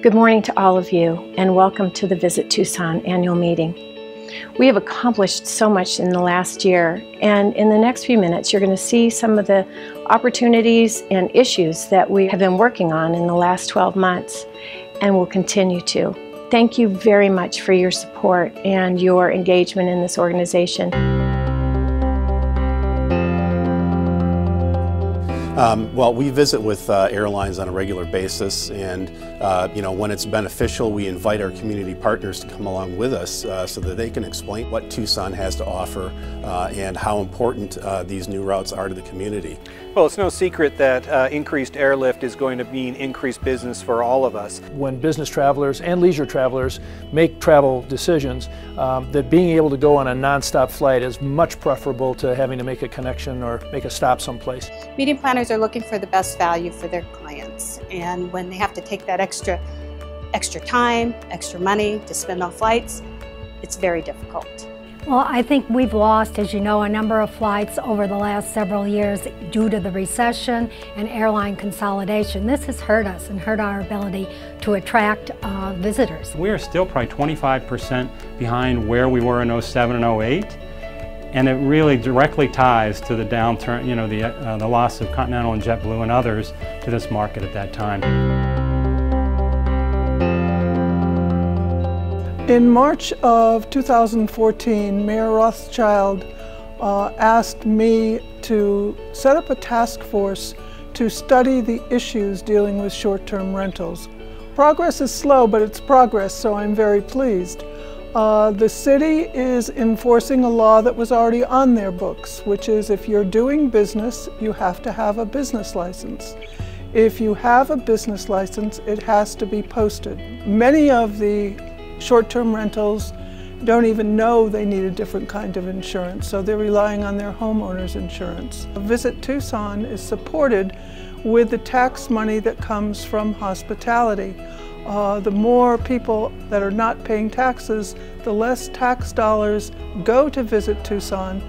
Good morning to all of you, and welcome to the Visit Tucson annual meeting. We have accomplished so much in the last year, and in the next few minutes you're going to see some of the opportunities and issues that we have been working on in the last 12 months and will continue to. Thank you very much for your support and your engagement in this organization. Well, we visit with airlines on a regular basis, and when it's beneficial, we invite our community partners to come along with us so that they can explain what Tucson has to offer and how important these new routes are to the community. Well, it's no secret that increased airlift is going to mean increased business for all of us. When business travelers and leisure travelers make travel decisions, that being able to go on a non-stop flight is much preferable to having to make a connection or make a stop someplace. Meeting planners are looking for the best value for their clients, and when they have to take that extra time, extra money to spend on flights, it's very difficult. Well, I think we've lost, as you know, a number of flights over the last several years due to the recession and airline consolidation. This has hurt us and hurt our ability to attract visitors. We are still probably 25% behind where we were in '07 and '08. And it really directly ties to the downturn, the loss of Continental and JetBlue and others to this market at that time. In March of 2014, Mayor Rothschild asked me to set up a task force to study the issues dealing with short-term rentals. Progress is slow, but it's progress, so I'm very pleased. The city is enforcing a law that was already on their books, which is if you're doing business, you have to have a business license. If you have a business license, it has to be posted. Many of the short-term rentals don't even know they need a different kind of insurance, so they're relying on their homeowner's insurance. Visit Tucson is supported with the tax money that comes from hospitality. The more people that are not paying taxes, the less tax dollars go to Visit Tucson.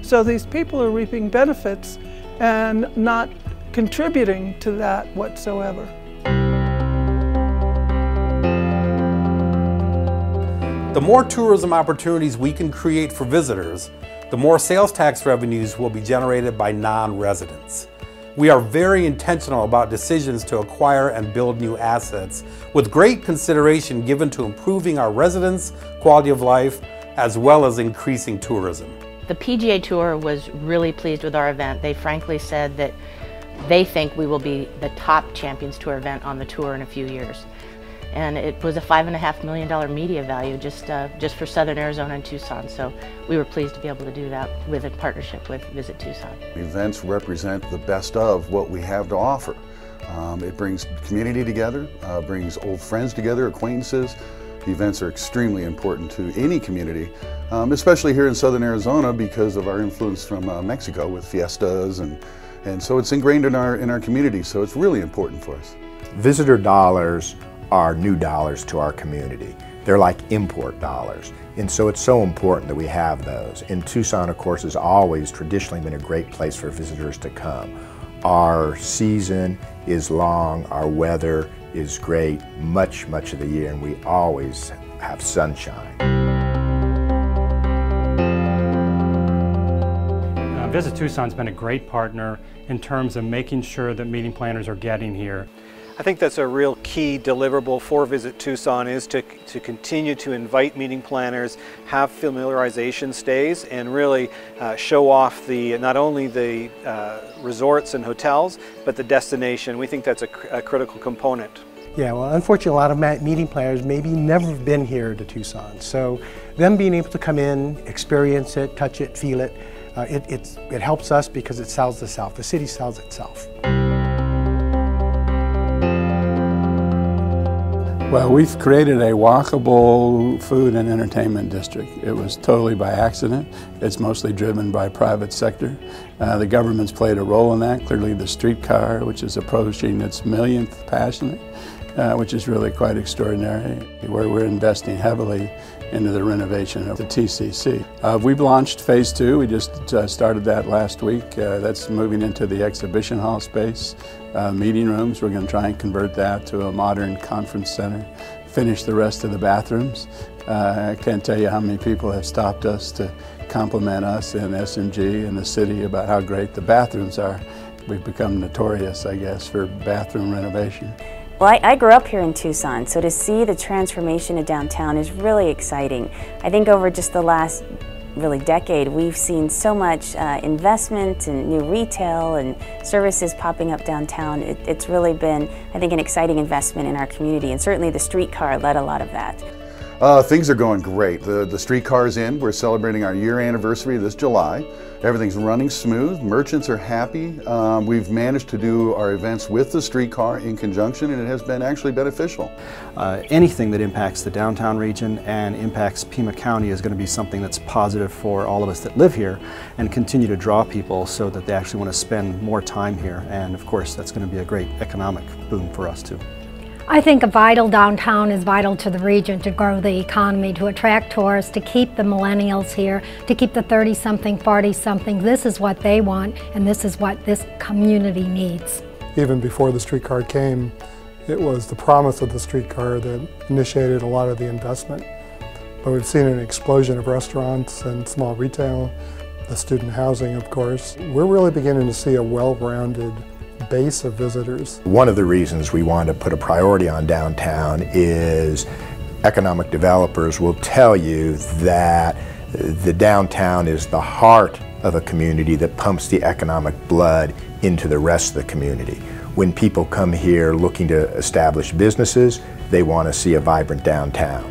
So these people are reaping benefits and not contributing to that whatsoever. The more tourism opportunities we can create for visitors, the more sales tax revenues will be generated by non-residents. We are very intentional about decisions to acquire and build new assets, with great consideration given to improving our residents' quality of life, as well as increasing tourism. The PGA Tour was really pleased with our event. They frankly said that they think we will be the top Champions Tour event on the tour in a few years. And it was a $5.5 million media value just for Southern Arizona and Tucson. So we were pleased to be able to do that with a partnership with Visit Tucson. Events represent the best of what we have to offer. It brings community together, brings old friends together, acquaintances. Events are extremely important to any community, especially here in Southern Arizona because of our influence from Mexico with fiestas, and so it's ingrained in our community, so it's really important for us. Visitor dollars are new dollars to our community. They're like import dollars, and so it's so important that we have those. And Tucson, of course, has always traditionally been a great place for visitors to come. Our season is long, our weather is great much of the year, and we always have sunshine. Visit Tucson's been a great partner in terms of making sure that meeting planners are getting here. I think that's a real key deliverable for Visit Tucson is to continue to invite meeting planners, have familiarization stays, and really show off not only the resorts and hotels, but the destination. We think that's a critical component. Yeah, well, unfortunately, a lot of meeting planners maybe never been here to Tucson. So them being able to come in, experience it, touch it, feel it, it helps us because it sells itself. The city sells itself. Well, we've created a walkable food and entertainment district. It was totally by accident. It's mostly driven by private sector. The government's played a role in that. Clearly the streetcar, which is approaching its millionth passenger, which is really quite extraordinary, where we're investing heavily into the renovation of the TCC. We've launched Phase 2. We just started that last week. That's moving into the exhibition hall space, meeting rooms. We're going to try and convert that to a modern conference center, finish the rest of the bathrooms. I can't tell you how many people have stopped us to compliment us in SMG and the city about how great the bathrooms are. We've become notorious, I guess, for bathroom renovation. Well, I grew up here in Tucson, so to see the transformation of downtown is really exciting. I think over just the last really decade, we've seen so much investment and new retail and services popping up downtown. It's really been, I think, an exciting investment in our community, and certainly the streetcar led a lot of that. Things are going great. The streetcar's in. We're celebrating our year anniversary this July. Everything's running smooth. Merchants are happy. We've managed to do our events with the streetcar in conjunction, and it has been actually beneficial. Anything that impacts the downtown region and impacts Pima County is going to be something that's positive for all of us that live here and continue to draw people so that they actually want to spend more time here. And of course, that's going to be a great economic boom for us too. I think a vital downtown is vital to the region to grow the economy, to attract tourists, to keep the millennials here, to keep the 30-something, 40-something. This is what they want, and this is what this community needs. Even before the streetcar came, it was the promise of the streetcar that initiated a lot of the investment. But we've seen an explosion of restaurants and small retail, the student housing, of course. We're really beginning to see a well-rounded base of visitors. One of the reasons we want to put a priority on downtown is economic developers will tell you that the downtown is the heart of a community that pumps the economic blood into the rest of the community. When people come here looking to establish businesses, they want to see a vibrant downtown.